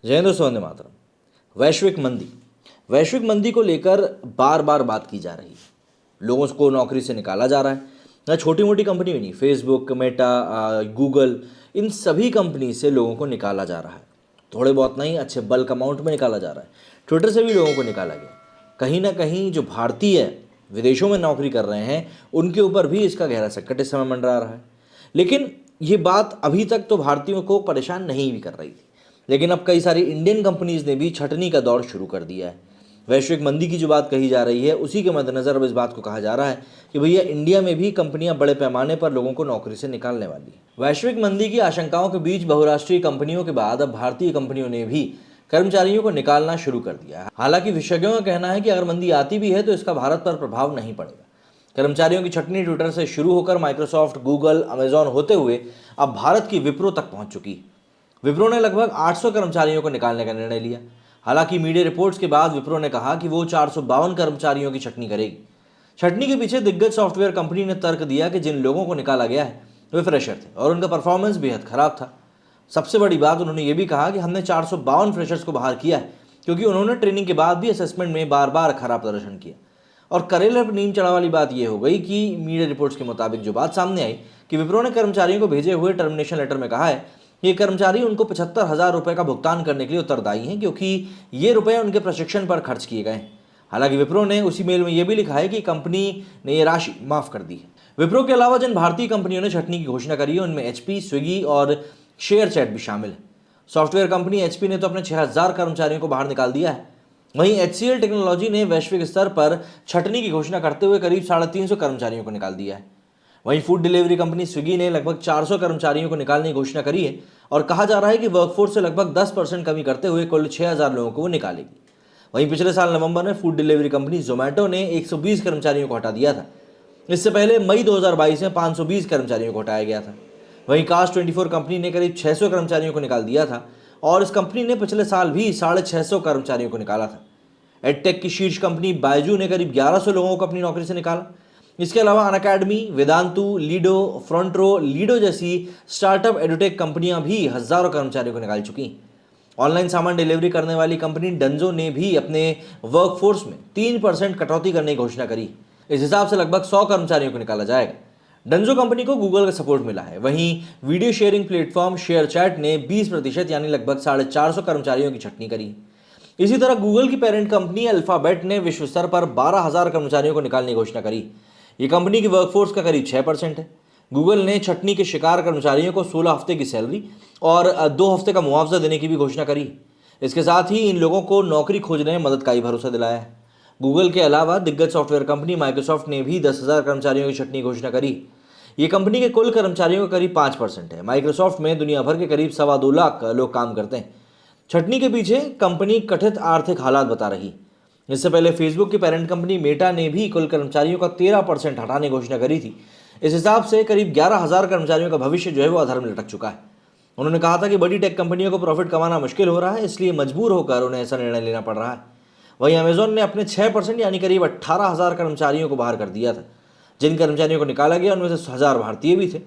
जय हिंद दोस्तों, वंदे मातरम। वैश्विक मंदी को लेकर बार बार बात की जा रही है। लोगों को नौकरी से निकाला जा रहा है। ना छोटी मोटी कंपनी भी नहीं, फेसबुक, मेटा, गूगल, इन सभी कंपनी से लोगों को निकाला जा रहा है। थोड़े बहुत नहीं, अच्छे बल्क अमाउंट में निकाला जा रहा है। ट्विटर से भी लोगों को निकाला गया। कहीं ना कहीं जो भारतीय विदेशों में नौकरी कर रहे हैं उनके ऊपर भी इसका गहरा संकट इस समय मंडरा रहा है। लेकिन ये बात अभी तक तो भारतीयों को परेशान नहीं भी कर रही थी, लेकिन अब कई सारी इंडियन कंपनीज ने भी छटनी का दौर शुरू कर दिया है। वैश्विक मंदी की जो बात कही जा रही है उसी के मद्देनजर अब इस बात को कहा जा रहा है कि भैया इंडिया में भी कंपनियां बड़े पैमाने पर लोगों को नौकरी से निकालने वाली है। वैश्विक मंदी की आशंकाओं के बीच बहुराष्ट्रीय कंपनियों के बाद अब भारतीय कंपनियों ने भी कर्मचारियों को निकालना शुरू कर दिया है। हालांकि विशेषज्ञों का कहना है कि अगर मंदी आती भी है तो इसका भारत पर प्रभाव नहीं पड़ेगा। कर्मचारियों की छटनी ट्विटर से शुरू होकर माइक्रोसॉफ्ट, गूगल, अमेजॉन होते हुए अब भारत की विप्रो तक पहुंच चुकी। विप्रो ने लगभग 800 कर्मचारियों को निकालने का निर्णय लिया। हालांकि मीडिया रिपोर्ट्स के बाद विप्रो ने कहा कि वो 452 कर्मचारियों की छटनी करेगी। छटनी के पीछे दिग्गज सॉफ्टवेयर कंपनी ने तर्क दिया कि जिन लोगों को निकाला गया है वे फ्रेशर थे और उनका परफॉर्मेंस बेहद खराब था। सबसे बड़ी बात, उन्होंने ये भी कहा कि हमने 452 फ्रेशर्स को बाहर किया है क्योंकि उन्होंने ट्रेनिंग के बाद भी असेसमेंट में बार बार खराब प्रदर्शन किया। और करेले पर नीम चढ़ा वाली बात यह हो गई कि मीडिया रिपोर्ट्स के मुताबिक जो बात सामने आई कि विप्रो ने कर्मचारियों को भेजे हुए टर्मिनेशन लेटर में कहा है ये कर्मचारी उनको 75,000 रुपये का भुगतान करने के लिए उत्तरदायी हैं क्योंकि ये रुपए उनके प्रशिक्षण पर खर्च किए गए। हालांकि विप्रो ने उसी मेल में यह भी लिखा है कि कंपनी ने ये राशि माफ कर दी है। विप्रो के अलावा जिन भारतीय कंपनियों ने छटनी की घोषणा करी है उनमें एचपी, स्विगी और शेयर चैट भी शामिल है। सॉफ्टवेयर कंपनी एचपी ने तो अपने 6,000 कर्मचारियों को बाहर निकाल दिया है। वहीं एचसीएल टेक्नोलॉजी ने वैश्विक स्तर पर छटनी की घोषणा करते हुए करीब 350 कर्मचारियों को निकाल दिया है। वहीं फूड डिलीवरी कंपनी स्विगी ने लगभग 400 कर्मचारियों को निकालने की घोषणा करी है और कहा जा रहा है कि वर्कफोर्स से लगभग 10% कमी करते हुए कुल 6,000 लोगों को वो निकालेगी। वहीं पिछले साल नवंबर में फूड डिलीवरी कंपनी जोमैटो ने 120 कर्मचारियों को हटा दिया था। इससे पहले मई 2022 में 520 कर्मचारियों को हटाया गया था। वहीं कास्ट24 कंपनी ने करीब 600 कर्मचारियों को निकाल दिया था और इस कंपनी ने पिछले साल भी 650 कर्मचारियों को निकाला था। एडटेक की शीर्ष कंपनी बायजू ने करीब 1100 लोगों को अपनी नौकरी से निकाला। इसके अलावा अनअकैडमी, वेदांतु, लीडो, फ्रंटरो, लीडो जैसी स्टार्टअप एडुटेक कंपनियां भी हजारों कर्मचारियों को निकाल चुकी। ऑनलाइन सामान डिलीवरी करने वाली कंपनी डंजो ने भी अपने वर्कफोर्स में 3% कटौती करने की घोषणा करी। इस हिसाब से लगभग 100 कर्मचारियों को निकाला जाएगा। डंजो कंपनी को गूगल का सपोर्ट मिला है। वहीं video sharing platform share chat ने 20% यानी लगभग 450 कर्मचारियों की छटनी करी। इसी तरह गूगल की पेरेंट कंपनी अल्फाबेट ने विश्व स्तर पर 12,000 कर्मचारियों को निकालने की घोषणा करी। ये कंपनी की वर्कफोर्स का करीब 6% है। गूगल ने छटनी के शिकार कर्मचारियों को 16 हफ्ते की सैलरी और 2 हफ्ते का मुआवजा देने की भी घोषणा करी। इसके साथ ही इन लोगों को नौकरी खोजने में मदद का ही भरोसा दिलाया है। गूगल के अलावा दिग्गज सॉफ्टवेयर कंपनी माइक्रोसॉफ्ट ने भी 10,000 कर्मचारियों की छटनी की घोषणा करी। ये कंपनी के कुल कर्मचारियों का करीब 5% है। माइक्रोसॉफ्ट में दुनिया भर के करीब 2.25 लाख लोग काम करते हैं। छटनी के पीछे कंपनी कथित आर्थिक हालात बता रही। इससे पहले फेसबुक की पेरेंट कंपनी मेटा ने भी कुल कर्मचारियों का 13% हटाने की घोषणा करी थी। इस हिसाब से करीब 11,000 कर्मचारियों का भविष्य जो है वो अधर में लटक चुका है। उन्होंने कहा था कि बड़ी टेक कंपनियों को प्रॉफिट कमाना मुश्किल हो रहा है, इसलिए मजबूर होकर उन्हें ऐसा निर्णय लेना पड़ रहा है। वहीं अमेजॉन ने अपने 6% यानी करीब 18,000 कर्मचारियों को बाहर कर दिया था। जिन कर्मचारियों को निकाला गया उनमें से 1,000 भारतीय भी थे।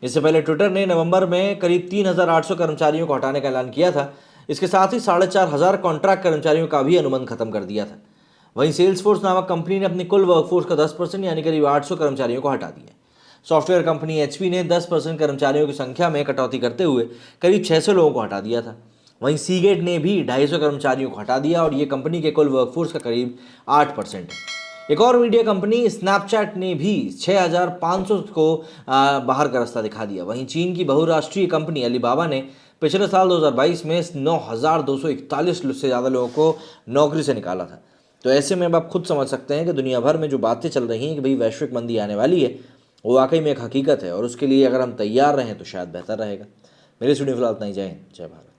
इससे पहले ट्विटर ने नवंबर में करीब 3,800 कर्मचारियों को हटाने का ऐलान किया था। इसके साथ ही 4,500 कॉन्ट्रैक्ट कर्मचारियों का भी अनुबंध खत्म कर दिया था। वहीं सेल्सफोर्स नामक कंपनी ने अपनी कुल वर्कफोर्स का 10% यानी करीब 800 कर्मचारियों को हटा दिया। सॉफ्टवेयर कंपनी एचपी ने 10% कर्मचारियों की संख्या में कटौती करते हुए करीब 600 लोगों को हटा दिया था। वहीं सीगेट ने भी 250 कर्मचारियों को हटा दिया और ये कंपनी के कुल वर्कफोर्स का करीब 8% है। एक और मीडिया कंपनी स्नैपचैट ने भी 6,500 को बाहर का रास्ता दिखा दिया। वहीं चीन की बहुराष्ट्रीय कंपनी अलीबाबा ने पिछले साल 2022 में 9,241 से ज़्यादा लोगों को नौकरी से निकाला था। तो ऐसे में अब आप खुद समझ सकते हैं कि दुनिया भर में जो बातें चल रही हैं कि भाई वैश्विक मंदी आने वाली है, वो वाकई में एक हकीकत है और उसके लिए अगर हम तैयार रहें तो शायद बेहतर रहेगा। मेरी स्टूडियो फिलहाल इतना ही। जय हिंद, जय भारत।